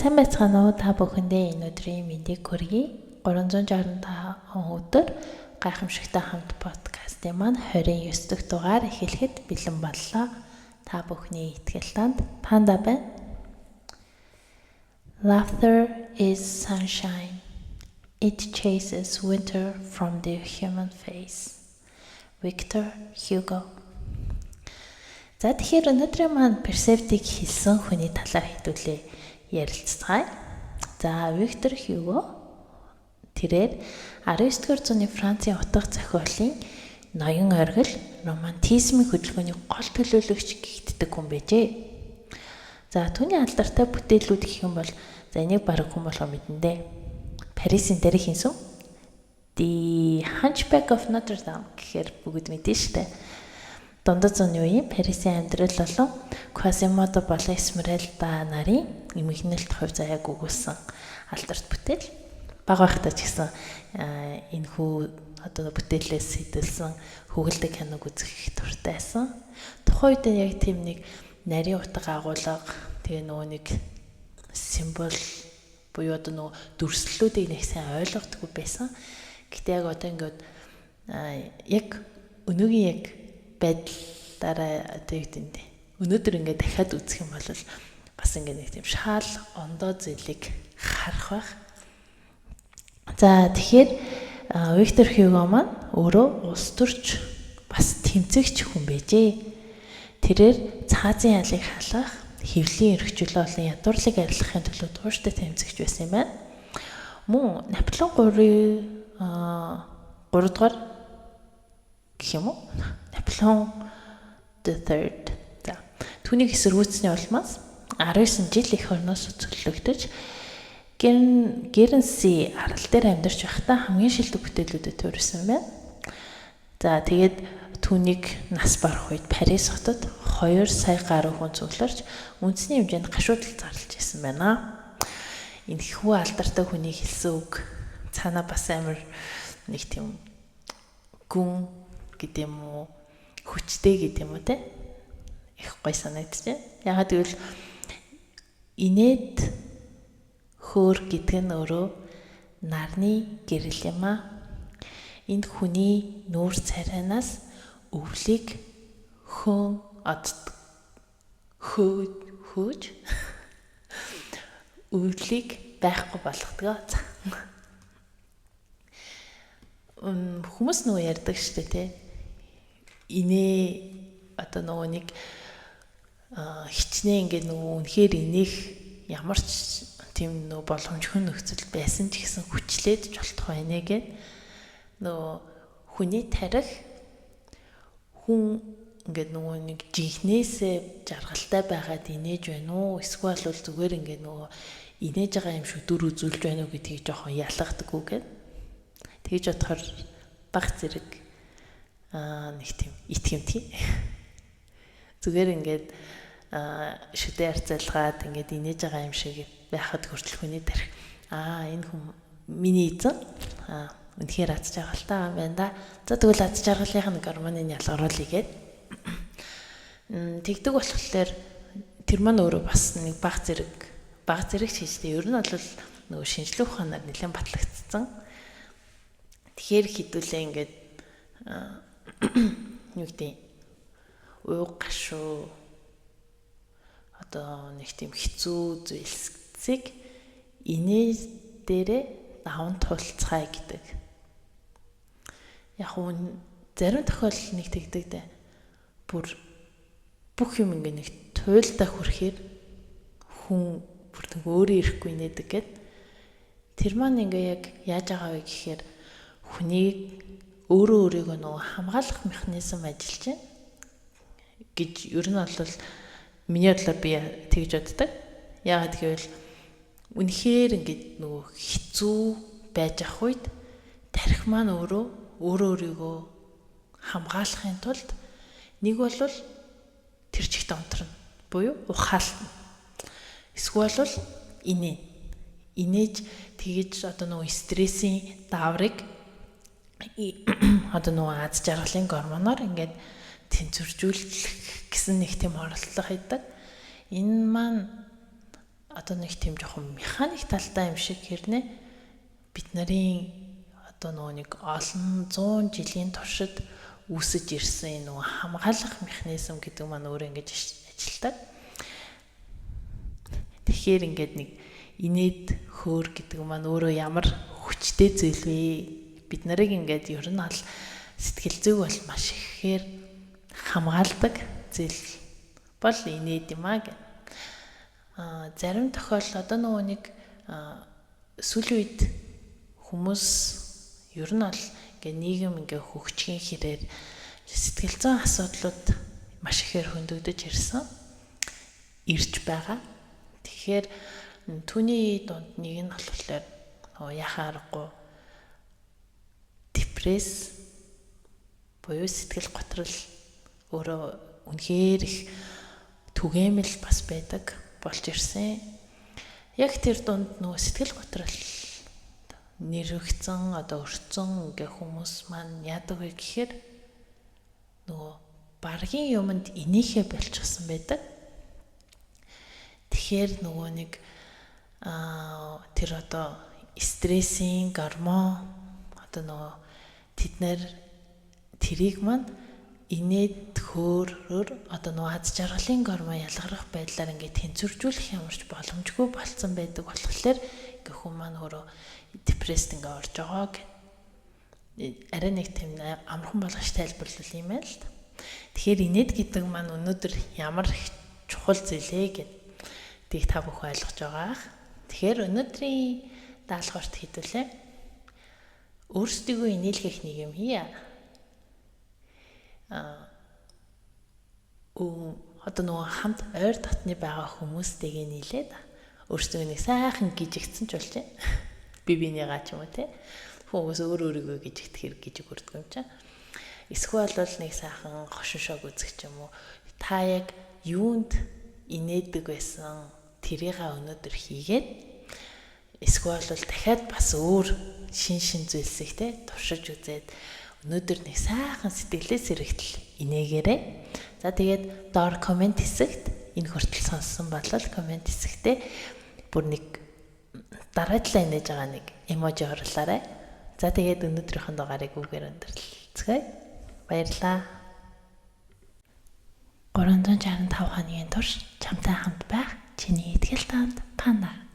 Сайн байцгаана уу та бүхэндээ энэ өдрийн мэндийг хүргэе. 365 өдөр гайхамшигтай хамт подкастын маань 29 дахь дугаар эхлэхэд бэлэн боллоо. Та бүхний итгэл танд Панда байна. Laughter is sunshine. It chases winter from the human face. Victor Hugo. За тэгэхээр өнөөдрийн маань персептик хэлсэн хүний талаар хэдүүлээ ярилцгаая. За Виктор Хьюго тэрээр 19-р зууны Францын утга зохиолын ноён оргил романтизмын хөдөлгөөний гол төлөөлөгч гэгддэг хүн байжээ. За түүний алдартай бүтээлүүд гэх юм бол за энийг бараг хүн болгоо мэднэ дээ. Парисын дэрх хинсүн The Hunchback of Notre Dame гэхээр бүгд мэдэн штэ. Дундад зууны үеийн Парисын амьдрал болон Quasimodo болон Esmeralda нарын эмгэнэлт хувь заяаг өгүүлсэн алдарт бүтээл. Бага байхдаа ч гэсэн энэ хүү одоо бүтээлээс сэдэлсэн хөвгөлдөг киног үзэх их дуртай байсан. Тухайн үед яг тийм нэг нарийн утга агуулга тэгээ нөгөө нэг символ буюу одоо нөгөө дүрслэлүүдийг нэг сайн ойлгодоггүй байсан. Гэтэ яг одоо ингээд яг өнөөгийн яг байдлаараа одоо юу гэдэг өнөөдөр ингээд дахиад үзэх юм бол бас ингээд нэг тийм шаал ондоо зүйлийг харах байх. За тэгэхээр Виктор Хьюго маань өөрөө улс төрч бас тэмцэгч хүн байжээ. Тэрээр цаазын ялыг халах, хэвлийн эрхчлөө болон ядуурлыг арилгахын төлөө тууштай тэмцэгч байсан юм байна. Мөн Наполеон 3 дугаар гэх юм уу? Наполеон III. За түүнийг эсэргүүцсэний улмаас 19 жил их орноос цөллөгдөж Гернси арал дээр амьдарч байхдаа хамгийн шилдэг бүтээлүүдэд төрсөн байна. За тэгээд түүнийг нас барах үед Парис хотод 2 сая гаруй хүн цугларч үндэсний хэмжээнд гашуудал зарлаж ирсэн байна. Энэ хүү алдартай хүний хэлсэн үг цаана бас амар нэг тийм гүн гэдэг юм уу хүчтэй гэдэг юм уу те их гой санагдчихэ. Ягаад гэвэл инээд хөөр гэдэг нь өөрөө нарны гэрэл юм аа. Энд хүний нүүр царайнаас өвлийг хөөж өвлийг байхгүй болгодог. Хүмүүс нөгөө ярьдаг штэ те. Инээ одоо нөгөө нэг хичнээн ингээд нөгөө үнэхээр инех ямар ч тийм нөгөө боломжгүй нөхцөл байсан ч гэсэн хүчлээд ч болтох байна гэд нөгөө хүний тарих хүн ингээд нөгөө нэг жинхнээсээ жаргалтай байгаад инээж байна уу эсвэл бол зүгээр ингээд нөгөө инээж байгаа юм шиг дүр үзүүлж байна уу гэдгийг жоохон ялгадаггүй гэд тэгж бодохоор баг зэрэг нэг тийм итгэмтэй зүгээр ингээд шүдэ харьцалгаад ингээд инээж байгаа юм шиг байхад хүртэл хүний тарих энэ хүн миний эзэн үнэхээр аз жаргалтай юм байна да. За тэгвэл аз жаргалынх нь гормоны ялгаруулъя гэд тэгдэг болохоор тэр маань өөрөө бас нэг баг зэрэг хийжтэй. Ер нь бол нөгөө шинжлэх ухаанаар нэлээд батлагдсан. Тэгэхээр хідүүлээ ингээд юу гэдэг ууг гашуу одоо нэг тийм хэцүү зүйлсийг инээж дээрээ даван туулцгаая гэдэг. Яг нь зарим тохиолдолд нэг тэгдэг дээ. Бүр бүх юм ингээ нэг туйлдаа хүрэхээр хүн бүр нэг өөрөө ирэхгүй нээдэг гэд. Тэр маань ингээ яг яаж байгаа вэ гэхээр хүнийг өөрийгөө нөгөө хамгаалах механизм ажиллаж байна гэж ер нь бол миний бодлоор би тэгж боддог. Яагаад гэвэл үнэхээр ингээд нөгөө хэцүү байж ах үед тарих маань өөрийгөө хамгаалахын тулд нэг бол тэр чигт онторно. Буюу ухаалтна. Эсвэл бол инээж тэгж одоо нөгөө стрессийн дааврыг одоо нөгөө аз жаргалын гормоноор ингээд тэнцвэржүүлэх гэсэн нэг тийм оролдлого хийдэг. Энэ маань одоо нэг тийм жоохон механик талтай юм шиг хэрнээ бид нарын одоо нэг олон 100 жилийн туршид үүсэж ирсэн нөгөө хамгаалах механизм гэдэг маань өөрөө ингэж ажилтдаг. Тэгэхээр ингээд нэг инээд хөөр гэдэг маань өөрөө ямар хүчтэй зүйл вэ? Бид нарыг ингээд ер нь аль сэтгэл зүйг бол маш ихээр хамгаалдаг зүйл бол инээд юм аа гэх. Зарим тохиолдолд одоо нөгөө нэг сүүлийн үед хүмүүс ер нь бол ингээ нийгэм ингээ хөгжихийн хэрээр сэтгэл зүйн асуудлууд маш ихээр хөндөгдөж ирж байгаа. Тэгэхээр түүний дунд нэг нь болохоор яхаа аргагүй депресс буюу сэтгэл готрол өөрөө үнэхээр их түгээмэл бас байдаг болж ирсэн. Яг тэр дунд нөгөө сэтгэл готрол нэрвэгцэн одоо өрцөн ингээ хүмүүс маань яадаг вэ гэхээр нөгөө баргийн юмд инээхэ болчихсон байдаг. Тэгэхээр нөгөө нэг тэр одоо стрессийн гормон одоо нөгөө тэд нэр тэрийг маань инээд хөөрөөр одоо нөгөө аз жаргалын гормон ялгарах байдлаар ингээд тэнцвэржүүлэх ямарч боломжгүй болцсон байдаг болохоор ингээ хүмүүс маань өөрөө депресд ингээ орж байгаа гэх. Арай нэг тийм амархан болгож тайлбарлавал юм аа л та. Тэгэхээр инээд гэдэг маань өнөөдөр ямар их чухал зүйлээ гэдэг тийг та бүхэн ойлгож байгаа. Тэгэхээр өнөөдрийн даалгаварт хэдүүлээ. Өөрсдийгөө инээлгэх нэг юм хийя. Одоо нөгөө хамт ойр дотны байгаа хүмүүстэйгээ нийлээд өөрсдөө нэг сайхан гижигдсэн ч болж байна. Би бинийгаа ч юм уу те. Хүмүүс өөрийгөө гижигдэх хэрэг гижиг хүрдэг юм чаа. Эсвэл бол нэг сайхан хошиншоог үзэх ч юм уу. Та яг юунд инээдэг байсан тэрийгээ өнөөдөр хийгээд эсвэл бол дахиад бас өөр шин зүйлсийг те туршиж үзээд өнөөдөр нэг сайхан сэтгэлээс эргэтэл инээгээрэй. За тэгээд доор комент хэсэгт энэ хүртэл сонссон бол комент хэсэгтээ бүр нэг дараадлаа инээж байгаа нэг эможи оруулаарай. За тэгээд өнөөдрийнхөө дугаарыг үгээр өндөрлөцгөөе. Баярлалаа. 365 хоногийн турш чамтай хамт байх чиний итгэл таанд Панда.